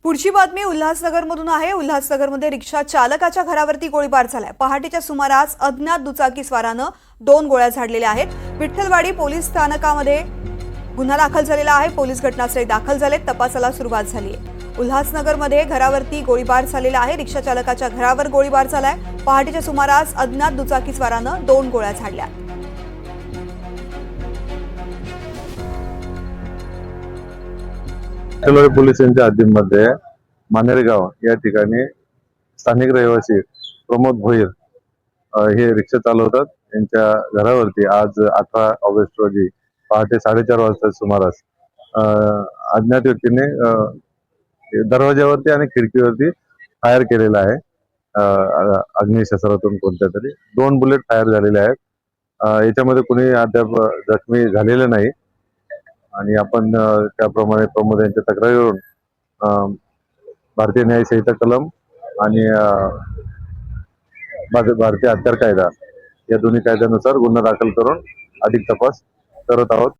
पुढची बातमी उल्हासनगरमधून आहे। उल्हासनगरमध्ये रिक्षा चालकाच्या घरावरती गोळीबार झालाय। पहाटेच्या सुमारास अज्ञात दुचाकीस्वारानं 2 गोळ्या झाडलेल्या आहेत। विठ्ठलवाडी पोलीस स्थानकामध्ये गुन्हा दाखल झालेला आहे। पोलीस घटनास्थळी दाखल झाले, तपासाला सुरुवात झाली आहे। उल्हासनगरमध्ये घरावरती गोळीबार झालेला आहे। रिक्षा चालकाच्या घरावर गोळीबार झालाय। पहाटेच्या सुमारास अज्ञात दुचाकीस्वारानं 2 गोळ्या झाडल्या। विठ्ठलवाडी पोलीस यांच्या हद्दीमध्ये मानेरगाव या ठिकाणी स्थानिक रहिवासी प्रमोद भोईर हे रिक्षा चालवतात। यांच्या घरावरती आज 18 ऑगस्ट रोजी पहाटे 4:30 वाजता सुमारास अज्ञात व्यक्तीने दरवाजावरती आणि खिडकीवरती फायर केलेला आहे। अग्निशस्त्रातून कोणत्या तरी 2 बुलेट फायर झालेले आहेत। याच्यामध्ये कुणी अद्याप जखमी झालेले नाही आणि आपण त्याप्रमाणे प्रमोद यांच्या तक्रारीवरून भारतीय न्याय संहिता कलम आणि भारतीय हत्यार कायदा या दोन्ही कायद्यानुसार गुन्हा दाखल करून अधिक तपास करत आहोत।